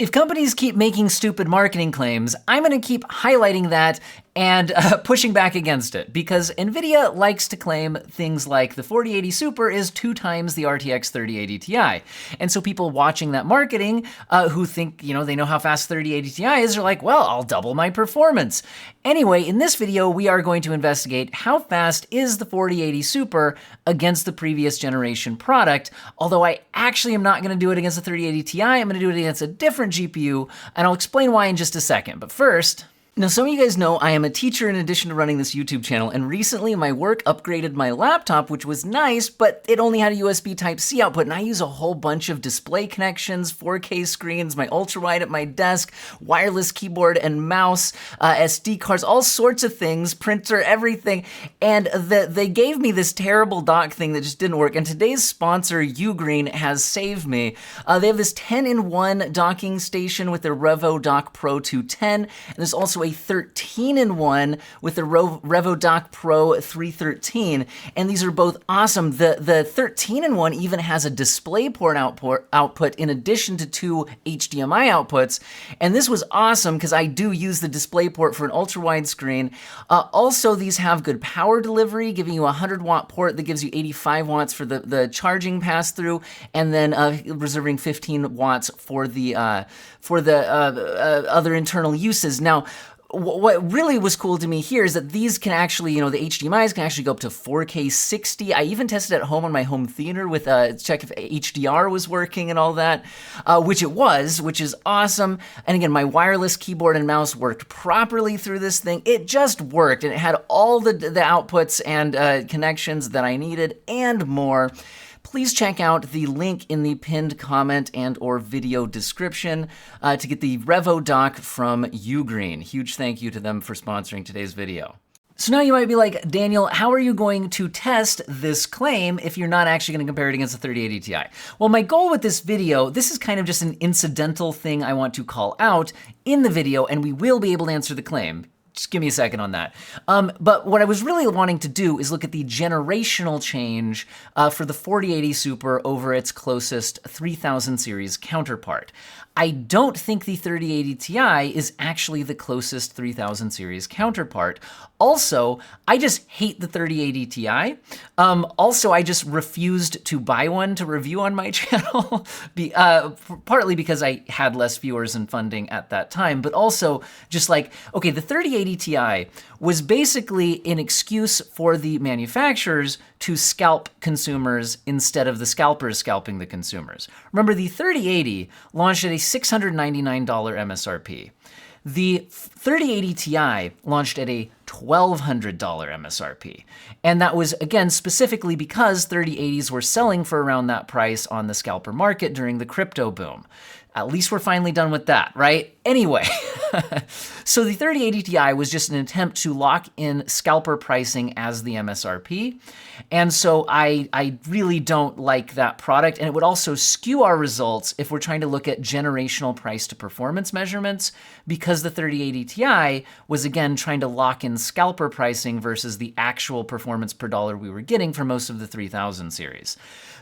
If companies keep making stupid marketing claims, I'm gonna keep highlighting that and pushing back against it, because Nvidia likes to claim things like the 4080 Super is 2 times the RTX 3080 Ti. And so people watching that marketing who think, they know how fast 3080 Ti is are like, well, I'll double my performance. Anyway, in this video, we are going to investigate how fast is the 4080 Super against the previous generation product, although I actually am not gonna do it against the 3080 Ti, I'm gonna do it against a different GPU, and I'll explain why in just a second. But first, now, some of you guys know I am a teacher in addition to running this YouTube channel, and recently my work upgraded my laptop, which was nice, but it only had a USB Type-C output, and I use a whole bunch of display connections, 4K screens, my ultra-wide at my desk, wireless keyboard and mouse, SD cards, all sorts of things, printer, everything, and they gave me this terrible dock thing that just didn't work, and today's sponsor, Ugreen, has saved me. They have this 10-in-1 docking station with the RevoDock Pro 210, and there's also a 13-in-1 with the RevoDock Pro 313, and these are both awesome. The 13-in-1 even has a DisplayPort output in addition to 2 HDMI outputs, and this was awesome because I do use the DisplayPort for an ultra-wide screen. Also, these have good power delivery, giving you a 100-watt port that gives you 85 watts for the charging pass-through, and then reserving 15 watts for the other internal uses. Now, what really was cool to me here is that these can actually, the HDMIs can actually go up to 4K 60. I even tested at home on my home theater with check if HDR was working and all that, which it was, which is awesome. And again, my wireless keyboard and mouse worked properly through this thing. It just worked, and it had all the outputs and connections that I needed and more. Please check out the link in the pinned comment and or video description to get the RevoDock from Ugreen. Huge thank you to them for sponsoring today's video. So now you might be like, Daniel, how are you going to test this claim if you're not actually going to compare it against the 3080 Ti? Well, my goal with this video, this is kind of just an incidental thing I want to call out in the video, and we will be able to answer the claim. Just give me a second on that. But what I was really wanting to do is look at the generational change for the 4080 Super over its closest 3000 series counterpart. I don't think the 3080 Ti is actually the closest 3000 series counterpart. Also, I just hate the 3080 Ti. Also, I just refused to buy one to review on my channel, partly because I had less viewers and funding at that time, but also just like, okay, the 3080 Ti was basically an excuse for the manufacturers to scalp consumers instead of the scalpers scalping the consumers. Remember, the 3080 launched at a $699 MSRP. The 3080 Ti launched at a $1,200 MSRP. And that was, again, specifically because 3080s were selling for around that price on the scalper market during the crypto boom. At least we're finally done with that, right? Anyway, so the 3080 Ti was just an attempt to lock in scalper pricing as the MSRP. And so I really don't like that product. And it would also skew our results if we're trying to look at generational price to performance measurements, because the 3080 Ti was, again, trying to lock in scalper pricing versus the actual performance per dollar we were getting for most of the 3000 series.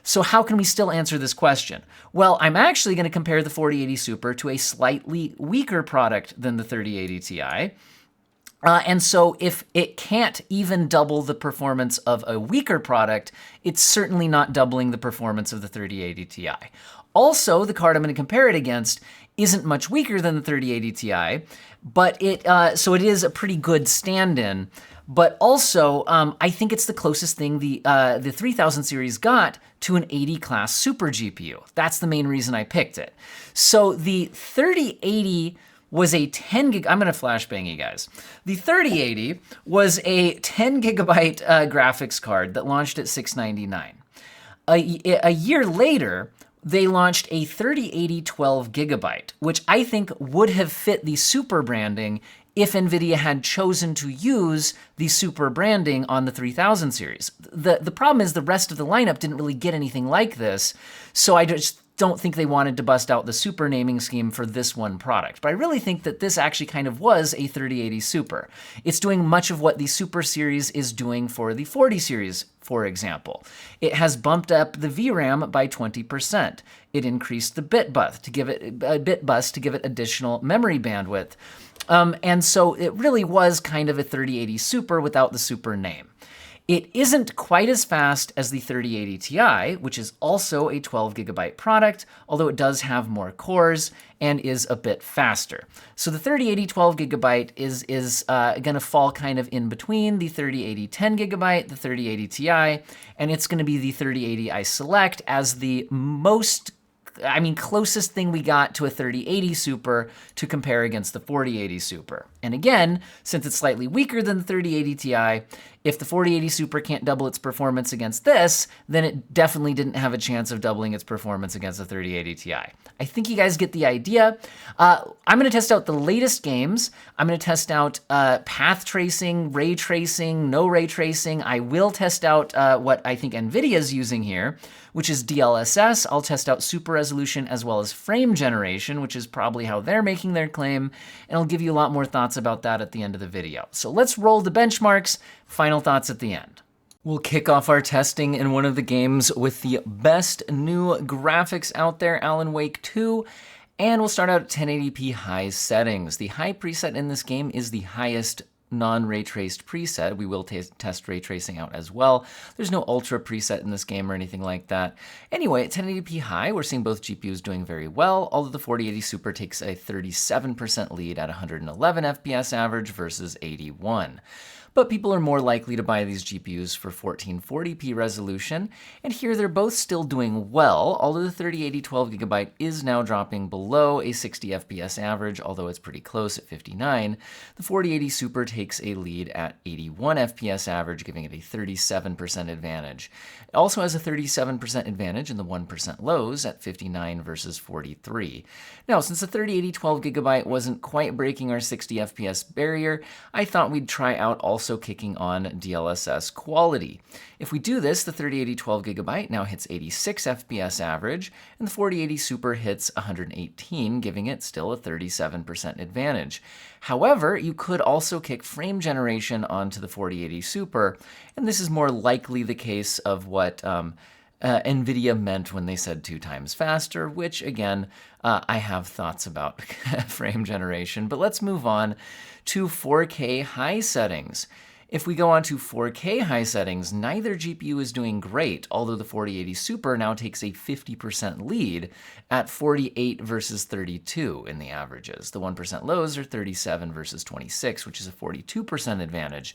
So how can we still answer this question? Well, I'm actually going to compare the 4080 Super to a slightly weaker product than the 3080 Ti. And so if it can't even double the performance of a weaker product, it's certainly not doubling the performance of the 3080 Ti. Also, the card I'm going to compare it against isn't much weaker than the 3080 Ti, but so it is a pretty good stand-in. But also, I think it's the closest thing the 3000 series got to an 80 class super GPU. That's the main reason I picked it. So the 3080 was a 10 gig, I'm gonna flashbang you guys. The 3080 was a 10 gigabyte graphics card that launched at $699. A year later, they launched a 3080 12 gigabyte, which I think would have fit the super branding if Nvidia had chosen to use the super branding on the 3000 series. The problem is the rest of the lineup didn't really get anything like this, so I just don't think they wanted to bust out the Super naming scheme for this one product. But I really think that this actually kind of was a 3080 Super. It's doing much of what the Super series is doing for the 40 series, for example. It has bumped up the VRAM by 20%. It increased the bit bus to give it additional memory bandwidth. And so it really was kind of a 3080 Super without the Super name. It isn't quite as fast as the 3080 Ti, which is also a 12GB product, although it does have more cores and is a bit faster. So the 3080 12GB is going to fall kind of in between the 3080 10GB, the 3080 Ti, and it's going to be the 3080 I select as the closest thing we got to a 3080 Super to compare against the 4080 Super. And again, since it's slightly weaker than the 3080 Ti, if the 4080 Super can't double its performance against this, then it definitely didn't have a chance of doubling its performance against the 3080 Ti. I think you guys get the idea. I'm going to test out the latest games. I'm going to test out path tracing, ray tracing, no ray tracing. I will test out what I think Nvidia is using here, which is DLSS. I'll test out super resolution as well as frame generation, which is probably how they're making their claim, and I'll give you a lot more thoughts about that at the end of the video. So let's roll the benchmarks. Final thoughts at the end. We'll kick off our testing in one of the games with the best new graphics out there, Alan Wake 2, and we'll start out at 1080p high settings. The high preset in this game is the highest non-ray traced preset. We will test ray tracing out as well. There's no ultra preset in this game or anything like that. Anyway, at 1080p high, we're seeing both GPUs doing very well, although the 4080 Super takes a 37% lead at 111 FPS average versus 81. But people are more likely to buy these GPUs for 1440p resolution, and here they're both still doing well, although the 3080 12GB is now dropping below a 60 FPS average, although it's pretty close at 59. The 4080 Super takes a lead at 81 FPS average, giving it a 37% advantage. It also has a 37% advantage in the 1% lows at 59 versus 43. Now, since the 3080 12GB wasn't quite breaking our 60 FPS barrier, I thought we'd try out also kicking on DLSS quality. If we do this, the 3080 12GB now hits 86 FPS average, and the 4080 Super hits 118, giving it still a 37% advantage. However, you could also kick frame generation onto the 4080 Super, and this is more likely the case of what Nvidia meant when they said 2 times faster, which again, I have thoughts about frame generation, but let's move on to 4K high settings. If we go on to 4K high settings, neither GPU is doing great, although the 4080 Super now takes a 50% lead at 48 versus 32 in the averages. The 1% lows are 37 versus 26, which is a 42% advantage.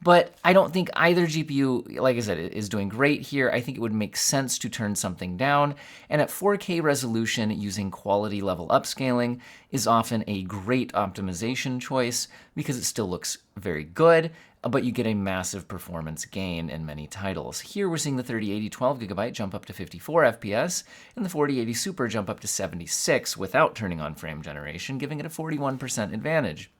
But I don't think either GPU, like I said, is doing great here. I think it would make sense to turn something down. And at 4K resolution, using quality level upscaling is often a great optimization choice because it still looks very good, but you get a massive performance gain in many titles. Here we're seeing the 3080 12GB jump up to 54 FPS, and the 4080 Super jump up to 76 without turning on frame generation, giving it a 41% advantage.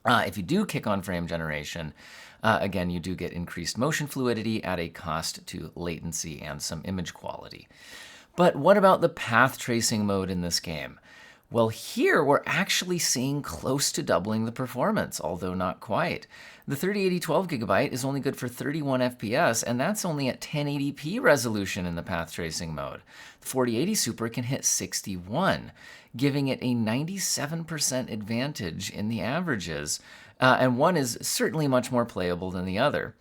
If you do kick on frame generation, again, you do get increased motion fluidity at a cost to latency and some image quality. But what about the path tracing mode in this game? Well, here we're actually seeing close to doubling the performance, although not quite. The 3080 12GB is only good for 31 FPS, and that's only at 1080p resolution in the path tracing mode. The 4080 Super can hit 61, giving it a 97% advantage in the averages, and one is certainly much more playable than the other.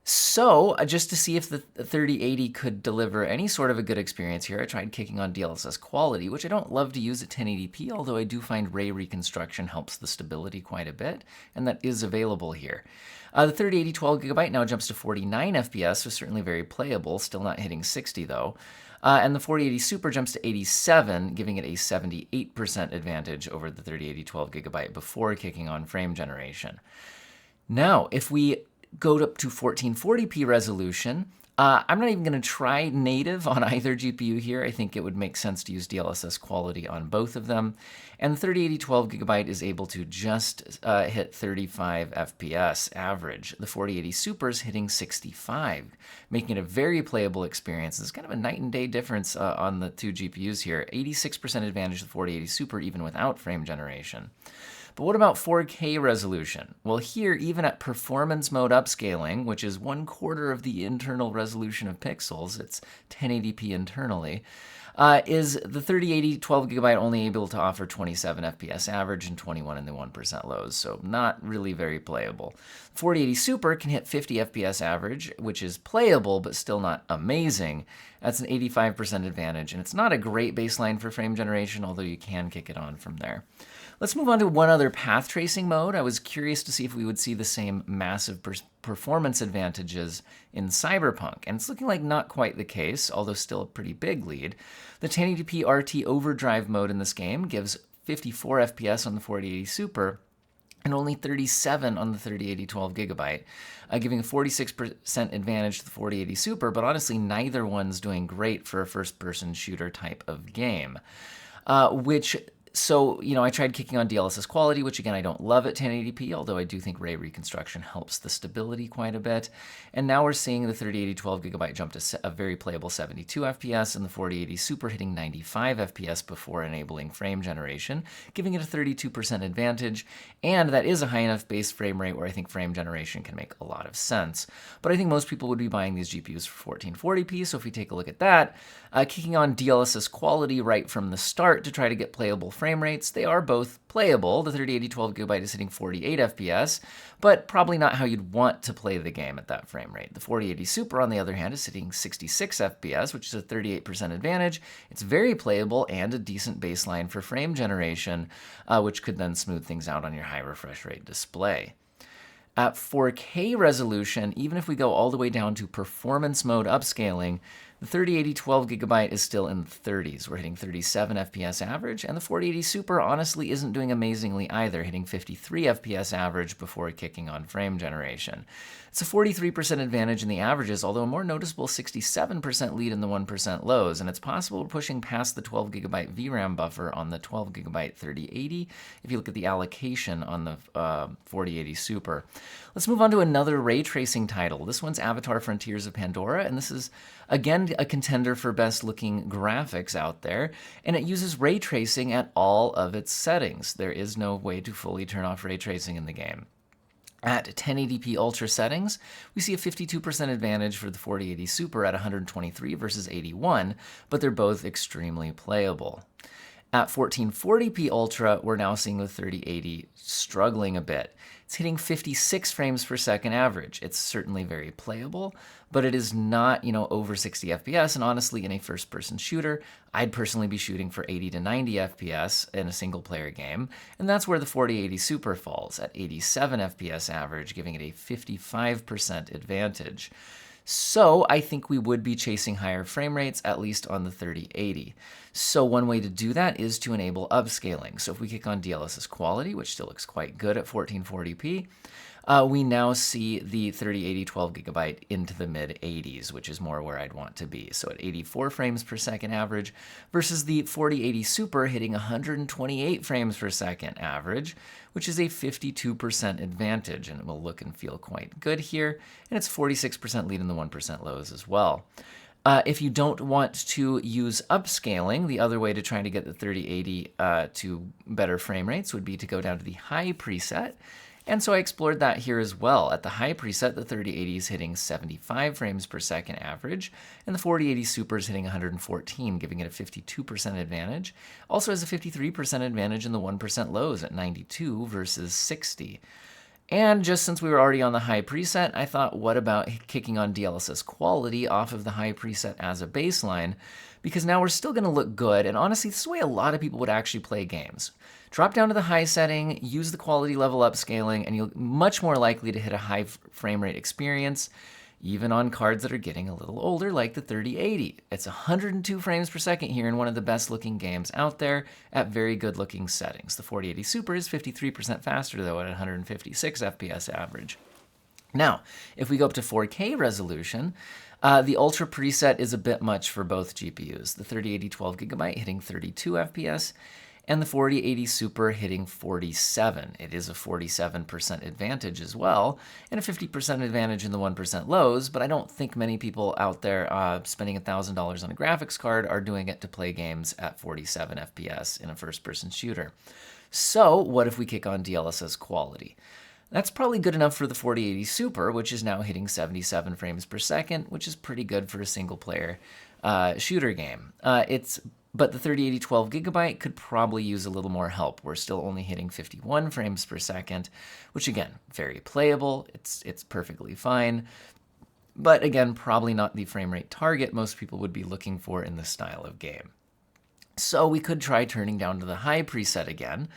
So, just to see if the 3080 could deliver any sort of a good experience here, I tried kicking on DLSS quality, which I don't love to use at 1080p, although I do find ray reconstruction helps the stability quite a bit, and that is available here. The 3080 12GB now jumps to 49 FPS, so certainly very playable, still not hitting 60 though. And the 4080 Super jumps to 87, giving it a 78% advantage over the 3080 12GB before kicking on frame generation. Now, if we go up to 1440p resolution, I'm not even going to try native on either GPU here. I think it would make sense to use DLSS quality on both of them. And the 3080 12GB is able to just hit 35 FPS average. The 4080 Super is hitting 65, making it a very playable experience. It's kind of a night and day difference on the two GPUs here. 86% advantage of the 4080 Super even without frame generation. But what about 4K resolution? Well, here, even at performance mode upscaling, which is 1/4 of the internal resolution of pixels, it's 1080p internally, is the 3080 12GB only able to offer 27 FPS average and 21 in the 1% lows, so not really very playable. 4080 Super can hit 50 FPS average, which is playable, but still not amazing. That's an 85% advantage, and it's not a great baseline for frame generation, although you can kick it on from there. Let's move on to one other path tracing mode. I was curious to see if we would see the same massive performance advantages in Cyberpunk, and it's looking like not quite the case, although still a pretty big lead. The 1080p RT Overdrive mode in this game gives 54 FPS on the 4080 Super, and only 37 on the 3080 12GB, giving a 46% advantage to the 4080 Super, but honestly, neither one's doing great for a first-person shooter type of game. So, I tried kicking on DLSS quality, which again, I don't love at 1080p, although I do think ray reconstruction helps the stability quite a bit. And now we're seeing the 3080 12GB jump to a very playable 72 FPS and the 4080 Super hitting 95 FPS before enabling frame generation, giving it a 32% advantage. And that is a high enough base frame rate where I think frame generation can make a lot of sense. But I think most people would be buying these GPUs for 1440p, so if we take a look at that, kicking on DLSS quality right from the start to try to get playable frame rates, they are both playable. The 3080 12GB is hitting 48 FPS, but probably not how you'd want to play the game at that frame rate. The 4080 Super, on the other hand, is hitting 66 FPS, which is a 38% advantage. It's very playable and a decent baseline for frame generation, which could then smooth things out on your high refresh rate display. At 4K resolution, even if we go all the way down to performance mode upscaling, the 3080 12GB is still in the 30s. We're hitting 37 FPS average, and the 4080 Super honestly isn't doing amazingly either, hitting 53 FPS average before kicking on frame generation. It's a 43% advantage in the averages, although a more noticeable 67% lead in the 1% lows, and it's possible we're pushing past the 12GB VRAM buffer on the 12GB 3080 if you look at the allocation on the 4080 Super. Let's move on to another ray tracing title. This one's Avatar: Frontiers of Pandora, and this is, again, a contender for best looking graphics out there, and it uses ray tracing at all of its settings. There is no way to fully turn off ray tracing in the game. At 1080p Ultra settings, we see a 52% advantage for the 4080 Super at 123 versus 81, but they're both extremely playable. At 1440p Ultra, we're now seeing the 3080 struggling a bit. It's hitting 56 frames per second average. It's certainly very playable, but it is not, over 60 FPS, and honestly, in a first-person shooter, I'd personally be shooting for 80 to 90 FPS in a single-player game, and that's where the 4080 Super falls, at 87 FPS average, giving it a 55% advantage. So I think we would be chasing higher frame rates, at least on the 3080. So one way to do that is to enable upscaling. So if we kick on DLSS quality, which still looks quite good at 1440p, we now see the 3080 12GB into the mid-80s, which is more where I'd want to be. So at 84 frames per second average versus the 4080 Super hitting 128 frames per second average, which is a 52% advantage, and it will look and feel quite good here. And it's 46% lead in the 1% lows as well. If you don't want to use upscaling, the other way to try to get the 3080 to better frame rates would be to go down to the high preset. And so I explored that here as well. At the high preset, the 3080 is hitting 75 frames per second average, and the 4080 Super is hitting 114, giving it a 52% advantage. Also has a 53% advantage in the 1% lows at 92 versus 60. And just since we were already on the high preset, I thought, what about kicking on DLSS quality off of the high preset as a baseline? Because now we're still going to look good, and honestly, this is the way a lot of people would actually play games. Drop down to the high setting, use the quality level upscaling, and you're much more likely to hit a high frame rate experience, even on cards that are getting a little older, like the 3080. It's 102 frames per second here in one of the best looking games out there at very good looking settings. The 4080 Super is 53% faster though at 156 FPS average. Now, if we go up to 4K resolution, The Ultra preset is a bit much for both GPUs. The 3080 12GB hitting 32 FPS, and the 4080 Super hitting 47. It is a 47% advantage as well, and a 50% advantage in the 1% lows, but I don't think many people out there spending $1,000 on a graphics card are doing it to play games at 47 FPS in a first-person shooter. So what if we kick on DLSS quality? That's probably good enough for the 4080 Super, which is now hitting 77 frames per second, which is pretty good for a single-player shooter game. But the 3080 12GB could probably use a little more help. We're still only hitting 51 frames per second, which again, very playable. It's perfectly fine. But again, probably not the frame rate target most people would be looking for in this style of game. So we could try turning down to the high preset again.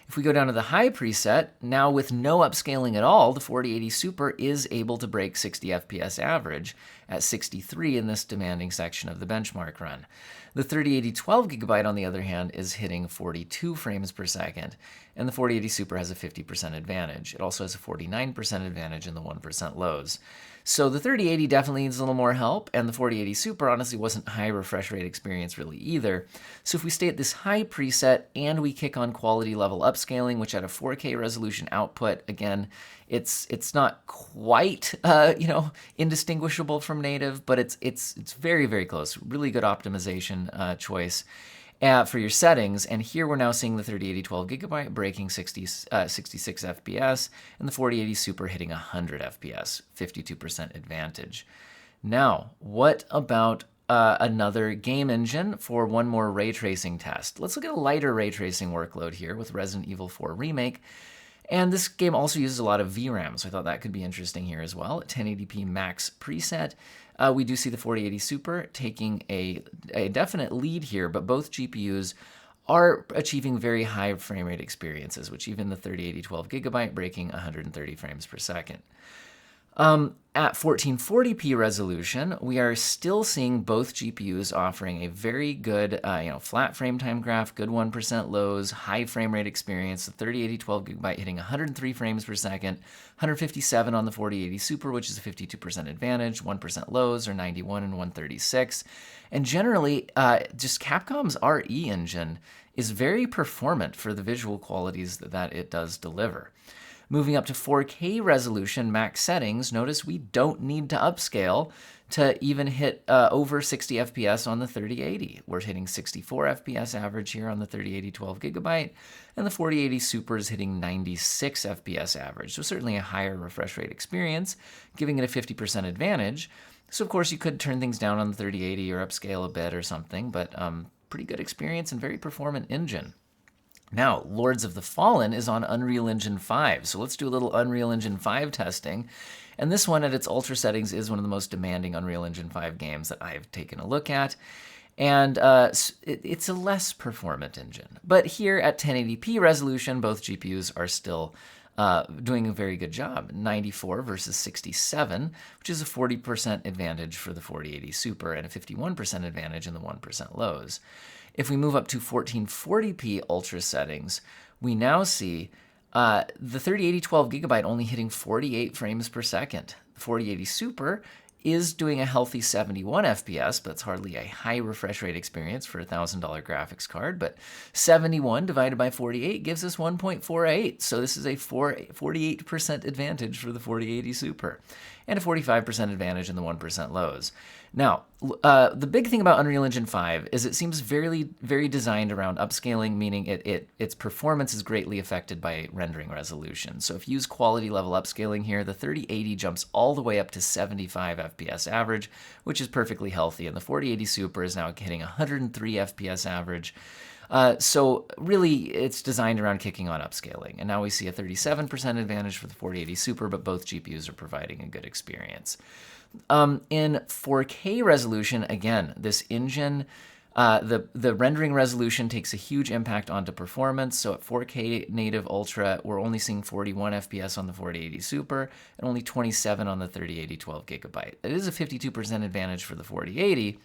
If we go down to the high preset, now with no upscaling at all, the 4080 Super is able to break 60 FPS average at 63 in this demanding section of the benchmark run. The 3080 12GB, on the other hand, is hitting 42 frames per second, and the 4080 Super has a 50% advantage. It also has a 49% advantage in the 1% lows. So the 3080 definitely needs a little more help, and the 4080 Super honestly wasn't high refresh rate experience really either. So if we stay at this high preset and we kick on quality level upscaling, which at a 4K resolution output, again, it's not quite indistinguishable from native, but it's very, very close. Really good optimization choice for your settings. And here we're now seeing the 3080 12GB breaking 66 FPS, and the 4080 Super hitting 100 FPS, 52% advantage. Now, what about another game engine for one more ray tracing test? Let's look at a lighter ray tracing workload here with Resident Evil 4 Remake. And this game also uses a lot of VRAM, so I thought that could be interesting here as well. 1080p max preset. We do see the 4080 Super taking a definite lead here, but both GPUs are achieving very high frame rate experiences, which even the 3080 12GB breaking 130 frames per second. At 1440p resolution, we are still seeing both GPUs offering a very good, flat frame time graph, good 1% lows, high frame rate experience. The 3080 12GB hitting 103 frames per second, 157 on the 4080 Super, which is a 52% advantage, 1% lows are 91 and 136. And generally, just Capcom's RE engine is very performant for the visual qualities that it does deliver. Moving up to 4K resolution max settings, notice we don't need to upscale to even hit over 60 FPS on the 3080. We're hitting 64 FPS average here on the 3080 12GB, and the 4080 Super is hitting 96 FPS average. So certainly a higher refresh rate experience, giving it a 50% advantage. So of course you could turn things down on the 3080 or upscale a bit or something, but pretty good experience and very performant engine. Now, Lords of the Fallen is on Unreal Engine 5, so let's do a little Unreal Engine 5 testing. And this one at its ultra settings is one of the most demanding Unreal Engine 5 games that I've taken a look at. And it's a less performant engine. But here at 1080p resolution, both GPUs are still doing a very good job. 94 versus 67, which is a 40% advantage for the 4080 Super and a 51% advantage in the 1% lows. If we move up to 1440p ultra settings, we now see the 3080 12GB only hitting 48 frames per second. The 4080 Super is doing a healthy 71 FPS, but it's hardly a high refresh rate experience for a $1,000 graphics card, but 71 divided by 48 gives us 1.48, so this is a 48% advantage for the 4080 Super, and a 45% advantage in the 1% lows. Now, the big thing about Unreal Engine 5 is it seems very, very designed around upscaling, meaning its performance is greatly affected by rendering resolution. So if you use quality level upscaling here, the 3080 jumps all the way up to 75 FPS average, which is perfectly healthy, and the 4080 Super is now hitting 103 FPS average. So really, it's designed around kicking on upscaling. And now we see a 37% advantage for the 4080 Super, but both GPUs are providing a good experience. In 4K resolution, again, this engine, the rendering resolution takes a huge impact onto performance. So at 4K native ultra, we're only seeing 41 FPS on the 4080 Super and only 27 on the 3080 12GB. It is a 52% advantage for the 4080,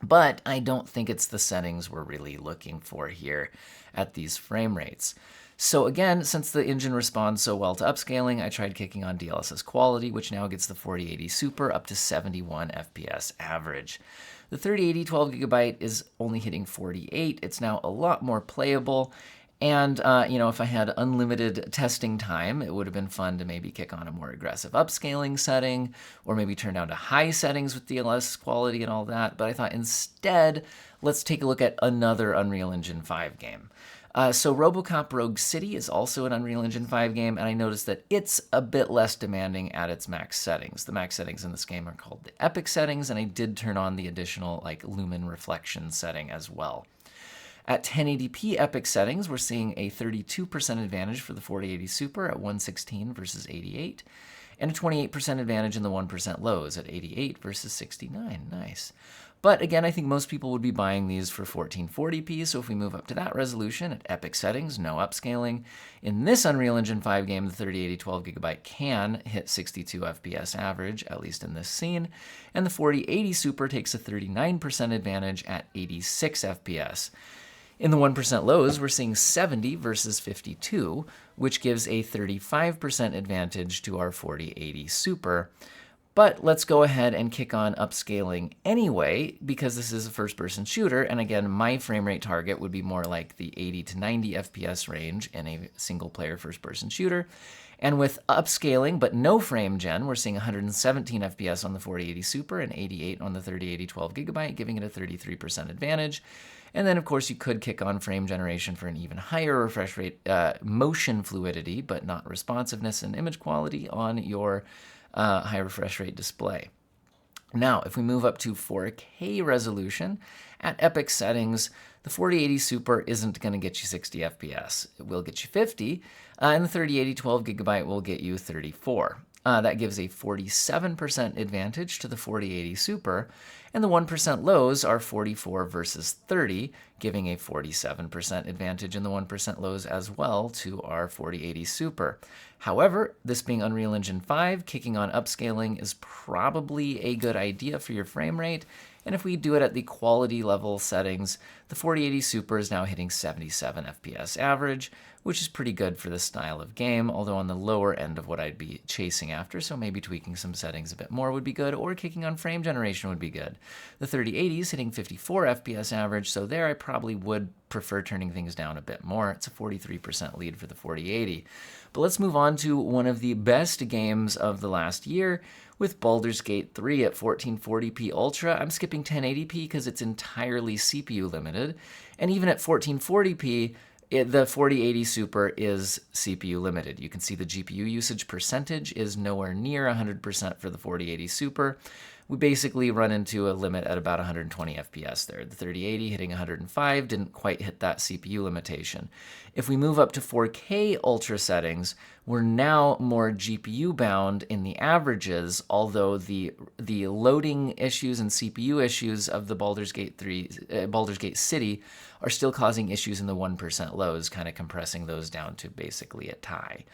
but I don't think it's the settings we're really looking for here at these frame rates. So again, since the engine responds so well to upscaling, I tried kicking on DLSS quality, which now gets the 4080 Super up to 71 FPS average. The 3080 12GB is only hitting 48. It's now a lot more playable. And, if I had unlimited testing time, it would have been fun to maybe kick on a more aggressive upscaling setting, or maybe turn down to high settings with DLSS quality and all that. But I thought instead, let's take a look at another Unreal Engine 5 game. So RoboCop Rogue City is also an Unreal Engine 5 game, and I noticed that it's a bit less demanding at its max settings. The max settings in this game are called the Epic settings, and I did turn on the additional lumen reflection setting as well. At 1080p Epic settings, we're seeing a 32% advantage for the 4080 Super at 116 versus 88, and a 28% advantage in the 1% lows at 88 versus 69. Nice. But again, I think most people would be buying these for 1440p, so if we move up to that resolution at Epic settings, no upscaling, in this Unreal Engine 5 game, the 3080 12GB can hit 62 FPS average, at least in this scene, and the 4080 Super takes a 39% advantage at 86 FPS. In the 1% lows, we're seeing 70 versus 52, which gives a 35% advantage to our 4080 Super. But let's go ahead and kick on upscaling anyway, because this is a first-person shooter, and again, my frame rate target would be more like the 80 to 90 FPS range in a single-player first-person shooter. And with upscaling, but no frame gen, we're seeing 117 FPS on the 4080 Super and 88 on the 3080 12GB, giving it a 33% advantage. And then, of course, you could kick on frame generation for an even higher refresh rate, motion fluidity, but not responsiveness and image quality on your high refresh rate display. Now, if we move up to 4K resolution, at Epic settings, the 4080 Super isn't going to get you 60 FPS. It will get you 50, and the 3080 12GB will get you 34. That gives a 47% advantage to the 4080 Super, and the 1% lows are 44 versus 30, giving a 47% advantage in the 1% lows as well to our 4080 Super. However, this being Unreal Engine 5, kicking on upscaling is probably a good idea for your frame rate, and if we do it at the quality level settings, the 4080 Super is now hitting 77 FPS average, which is pretty good for this style of game, although on the lower end of what I'd be chasing after, so maybe tweaking some settings a bit more would be good, or kicking on frame generation would be good. The 3080 is hitting 54 FPS average, so there I probably would prefer turning things down a bit more. It's a 43% lead for the 4080. But let's move on to one of the best games of the last year, with Baldur's Gate 3 at 1440p Ultra. I'm skipping 1080p because it's entirely CPU limited, and even at 1440p, the 4080 Super is CPU limited. You can see the GPU usage percentage is nowhere near 100% for the 4080 Super. We basically run into a limit at about 120 FPS there. The 3080 hitting 105 didn't quite hit that CPU limitation. If we move up to 4K Ultra settings, we're now more GPU bound in the averages, although the loading issues and CPU issues of the Baldur's Gate City are still causing issues in the 1% lows, kind of compressing those down to basically a tie.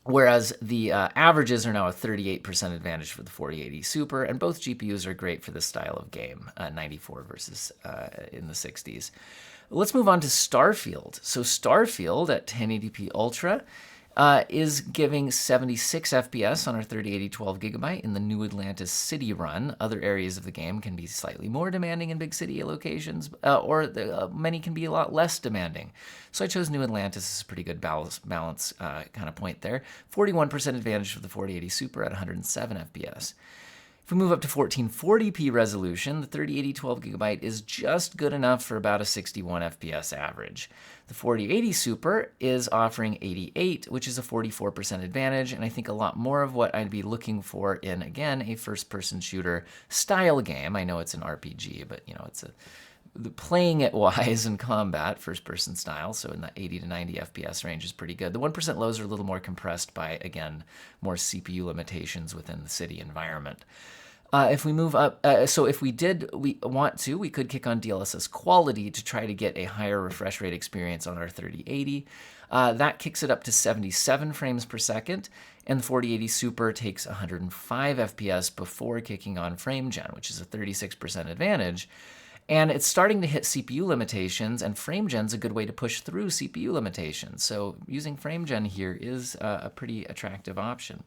Whereas the averages are now a 38% advantage for the 4080 Super, and both GPUs are great for this style of game, 94 versus in the 60s. Let's move on to Starfield. So Starfield at 1080p Ultra is giving 76 FPS on our 3080 12GB in the New Atlantis City run. Other areas of the game can be slightly more demanding in big city locations, or many can be a lot less demanding. So I chose New Atlantis as a pretty good balance kind of point there. 41% advantage for the 4080 Super at 107 FPS. If we move up to 1440p resolution, the 3080 12GB is just good enough for about a 61 FPS average. The 4080 Super is offering 88, which is a 44% advantage, and I think a lot more of what I'd be looking for in, again, a first-person shooter style game. I know it's an RPG, but it's playing it wise in combat, first-person style, so in the 80 to 90 FPS range is pretty good. The 1% lows are a little more compressed by, again, more CPU limitations within the city environment. If we move up, so if we want to, we could kick on DLSS quality to try to get a higher refresh rate experience on our 3080. That kicks it up to 77 frames per second, and the 4080 Super takes 105 FPS before kicking on frame gen, which is a 36% advantage. And it's starting to hit CPU limitations, and FrameGen's a good way to push through CPU limitations. So using FrameGen here is a pretty attractive option.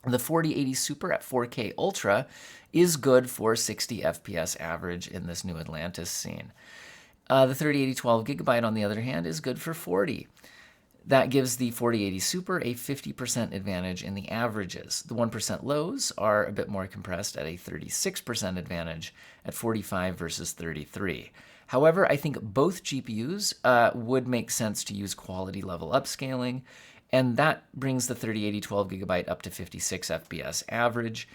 The 4080 Super at 4K Ultra is good for 60 FPS average in this new Atlantis scene. The 3080 12GB, on the other hand, is good for 40. That gives the 4080 Super a 50% advantage in the averages. The 1% lows are a bit more compressed at a 36% advantage at 45 versus 33. However, I think both GPUs would make sense to use quality level upscaling, and that brings the 3080 12GB up to 56 FPS average.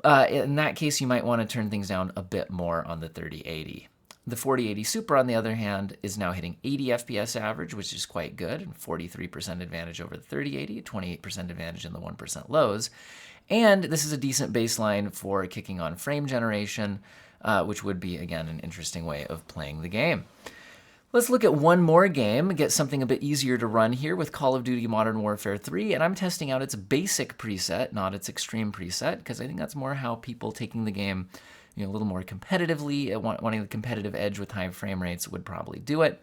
In that case, you might want to turn things down a bit more on the 3080. The 4080 Super, on the other hand, is now hitting 80 FPS average, which is quite good, and 43% advantage over the 3080, 28% advantage in the 1% lows. And this is a decent baseline for kicking on frame generation, which would be, again, an interesting way of playing the game. Let's look at one more game, get something a bit easier to run here with Call of Duty Modern Warfare 3, and I'm testing out its basic preset, not its extreme preset, because I think that's more how people taking the game a little more competitively, wanting the competitive edge with high frame rates would probably do it.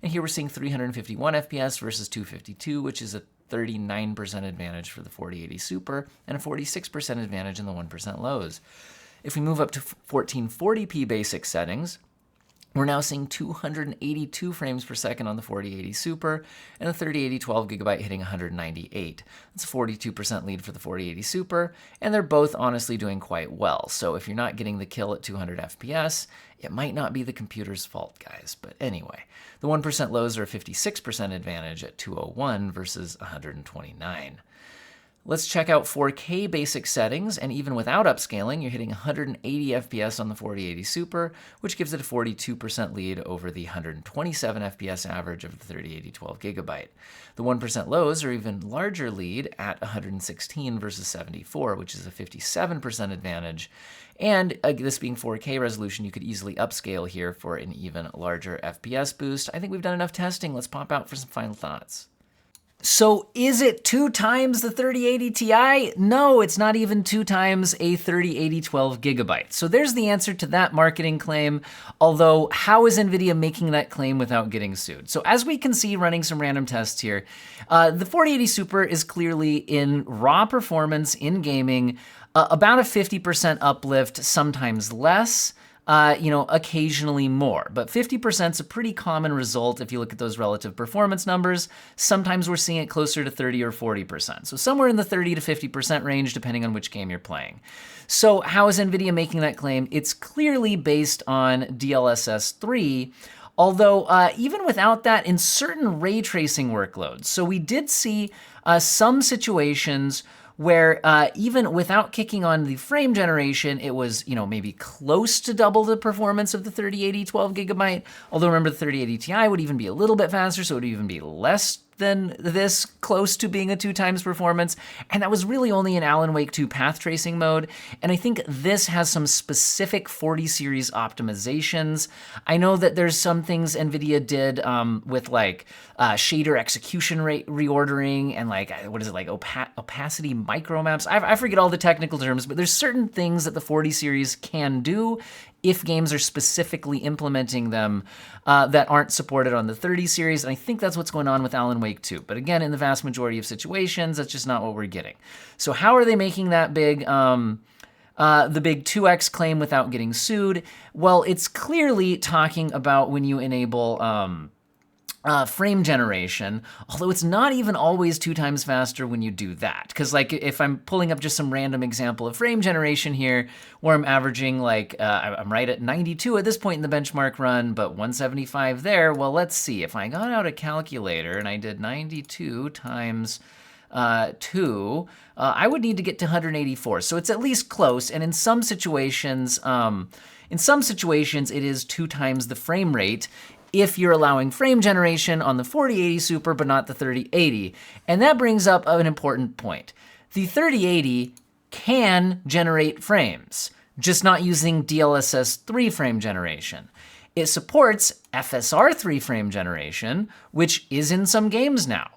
And here we're seeing 351 FPS versus 252, which is a 39% advantage for the 4080 Super and a 46% advantage in the 1% lows. If we move up to 1440p basic settings, we're now seeing 282 frames per second on the 4080 Super and the 3080 12GB hitting 198. That's a 42% lead for the 4080 Super, and they're both honestly doing quite well. So if you're not getting the kill at 200 FPS, it might not be the computer's fault, guys. But anyway, the 1% lows are a 56% advantage at 201 versus 129. Let's check out 4K basic settings, and even without upscaling, you're hitting 180 FPS on the 4080 Super, which gives it a 42% lead over the 127 FPS average of the 3080 12GB. The 1% lows are even larger lead at 116 versus 74, which is a 57% advantage. And this being 4K resolution, you could easily upscale here for an even larger FPS boost. I think we've done enough testing. Let's pop out for some final thoughts. So is it 2 times the 3080 Ti? No, it's not even 2 times a 3080 12GB. So there's the answer to that marketing claim, although how is Nvidia making that claim without getting sued? So as we can see running some random tests here, the 4080 Super is clearly in raw performance in gaming, about a 50% uplift, sometimes less. Occasionally more. But 50% is a pretty common result if you look at those relative performance numbers. Sometimes we're seeing it closer to 30 or 40%. So somewhere in the 30 to 50% range, depending on which game you're playing. So how is Nvidia making that claim? It's clearly based on DLSS 3, although even without that, in certain ray tracing workloads. So we did see some situations where even without kicking on the frame generation, it was, maybe close to double the performance of the 3080 12GB. Although remember, the 3080 Ti would even be a little bit faster, so it would even be less than this, close to being a 2 times performance. And that was really only in Alan Wake 2 path tracing mode. And I think this has some specific 40 series optimizations. I know that there's some things NVIDIA did with like shader execution rate reordering and opacity micromaps. I forget all the technical terms, but there's certain things that the 40 series can do if games are specifically implementing them that aren't supported on the 30 series. And I think that's what's going on with Alan Wake 2. But again, in the vast majority of situations, that's just not what we're getting. So how are they making that big, the big 2x claim without getting sued? Well, it's clearly talking about when you enable frame generation, although it's not even always 2 times faster when you do that. Because like if I'm pulling up just some random example of frame generation here, where I'm averaging I'm right at 92 at this point in the benchmark run, but 175 there, well, let's see. If I got out a calculator and I did 92 times 2, I would need to get to 184. So it's at least close. And in some situations, it is 2 times the frame rate if you're allowing frame generation on the 4080 Super, but not the 3080. And that brings up an important point. The 3080 can generate frames, just not using DLSS 3 frame generation. It supports FSR 3 frame generation, which is in some games now.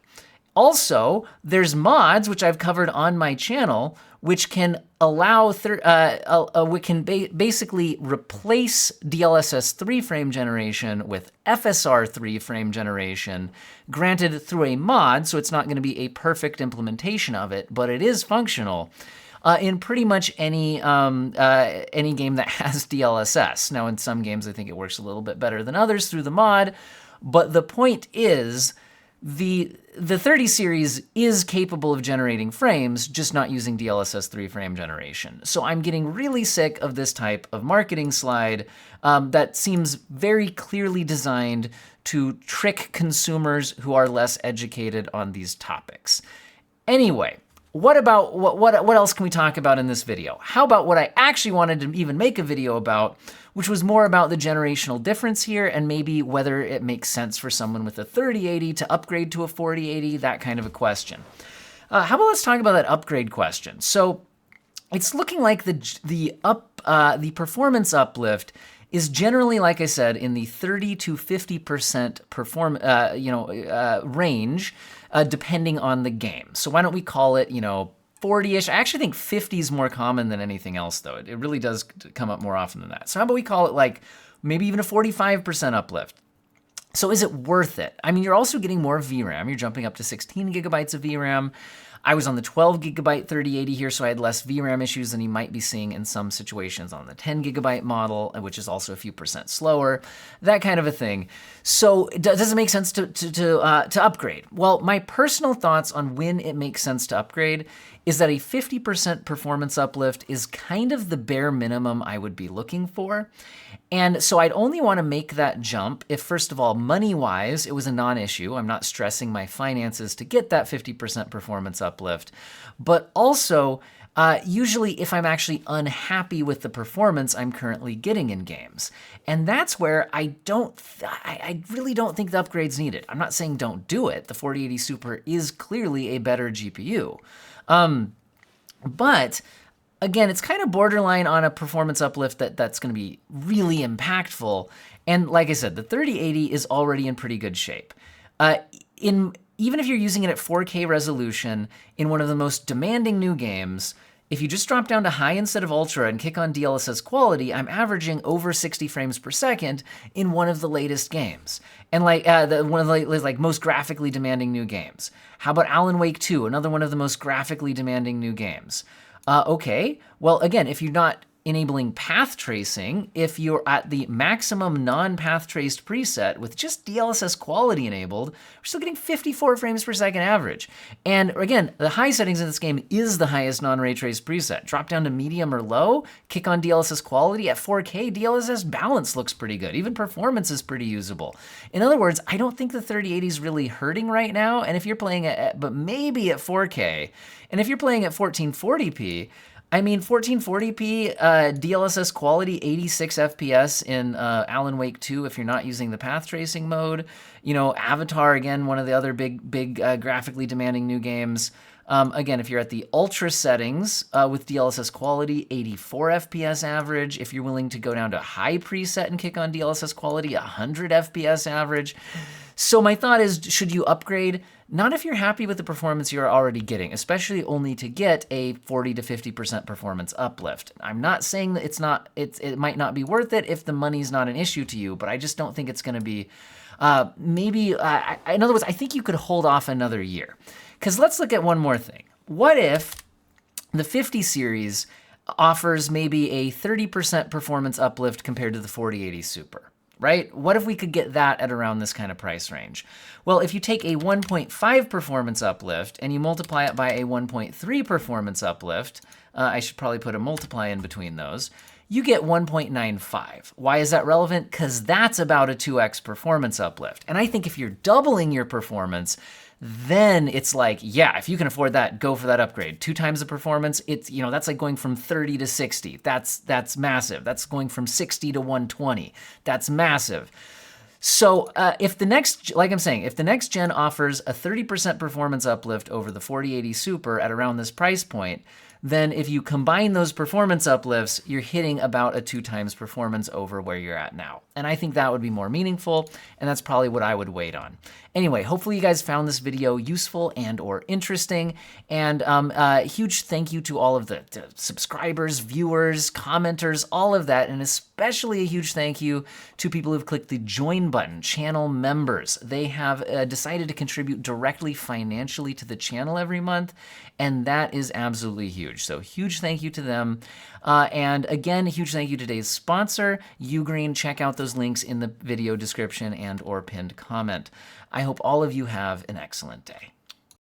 Also, there's mods, which I've covered on my channel, which can allow, basically replace DLSS 3 frame generation with FSR 3 frame generation, granted through a mod, so it's not going to be a perfect implementation of it, but it is functional in pretty much any game that has DLSS. Now, in some games, I think it works a little bit better than others through the mod, but the point is, the 30 series is capable of generating frames, just not using DLSS 3 frame generation. So I'm getting really sick of this type of marketing slide that seems very clearly designed to trick consumers who are less educated on these topics. Anyway, what else can we talk about in this video? How about what I actually wanted to even make a video about, which was more about the generational difference here and maybe whether it makes sense for someone with a 3080 to upgrade to a 4080, that kind of a question. How about let's talk about that upgrade question? So it's looking like the performance uplift is generally, like I said, in the 30 to 50% range, depending on the game. So why don't we call it, 40-ish? I actually think 50 is more common than anything else, though. It really does come up more often than that. So how about we call it like maybe even a 45% uplift? So is it worth it? I mean, you're also getting more VRAM. You're jumping up to 16 gigabytes of VRAM. I was on the 12 gigabyte 3080 here, so I had less VRAM issues than you might be seeing in some situations on the 10 gigabyte model, which is also a few percent slower, that kind of a thing. So does it make sense to upgrade? Well, my personal thoughts on when it makes sense to upgrade is that a 50% performance uplift is kind of the bare minimum I would be looking for. And so I'd only want to make that jump if, first of all, money-wise, it was a non-issue. I'm not stressing my finances to get that 50% performance uplift. But also, usually if I'm actually unhappy with the performance I'm currently getting in games. And that's where I really don't think the upgrade's needed. I'm not saying don't do it. The 4080 Super is clearly a better GPU. But again, it's kind of borderline on a performance uplift that's going to be really impactful. And like I said, the 3080 is already in pretty good shape. Even if you're using it at 4K resolution in one of the most demanding new games, if you just drop down to high instead of ultra and kick on DLSS quality, I'm averaging over 60 frames per second in one of the latest games. And one of the most graphically demanding new games. How about Alan Wake 2, another one of the most graphically demanding new games? Okay, well, again, if you're not enabling path tracing, if you're at the maximum non-path traced preset with just DLSS quality enabled, we're still getting 54 frames per second average. And again, the high settings in this game is the highest non-ray traced preset. Drop down to medium or low, kick on DLSS quality at 4K, DLSS balance looks pretty good. Even performance is pretty usable. In other words, I don't think the 3080 is really hurting right now. And if you're playing but maybe at 4K, and if you're playing at 1440p, I mean, 1440p, DLSS quality, 86 FPS in Alan Wake 2 if you're not using the path tracing mode. Avatar, again, one of the other big graphically demanding new games. Again, if you're at the ultra settings with DLSS quality, 84 FPS average. If you're willing to go down to high preset and kick on DLSS quality, 100 FPS average. So my thought is, should you upgrade? Not if you're happy with the performance you're already getting, especially only to get a 40 to 50% performance uplift. I'm not saying that it might not be worth it if the money's not an issue to you, but I just don't think it's going to be. In other words, I think you could hold off another year. Because let's look at one more thing. What if the 50 series offers maybe a 30% performance uplift compared to the 4080 Super? Right? What if we could get that at around this kind of price range? Well, if you take a 1.5 performance uplift and you multiply it by a 1.3 performance uplift, I should probably put a multiply in between those, you get 1.95. Why is that relevant? Because that's about a 2x performance uplift. And I think if you're doubling your performance, then it's like, yeah, if you can afford that, go for that upgrade. 2 times the performance, that's like going from 30 to 60. That's massive. That's going from 60 to 120. That's massive. So if the next gen offers a 30% performance uplift over the 4080 Super at around this price point, then if you combine those performance uplifts, you're hitting about a 2 times performance over where you're at now. And I think that would be more meaningful, and that's probably what I would wait on. Anyway, hopefully you guys found this video useful and or interesting, and huge thank you to all of the subscribers, viewers, commenters, all of that, and especially a huge thank you to people who've clicked the join button, channel members. They have decided to contribute directly financially to the channel every month, and that is absolutely huge. So huge thank you to them. And again, huge thank you to today's sponsor, Ugreen. Check out those links in the video description and or pinned comment. I hope all of you have an excellent day.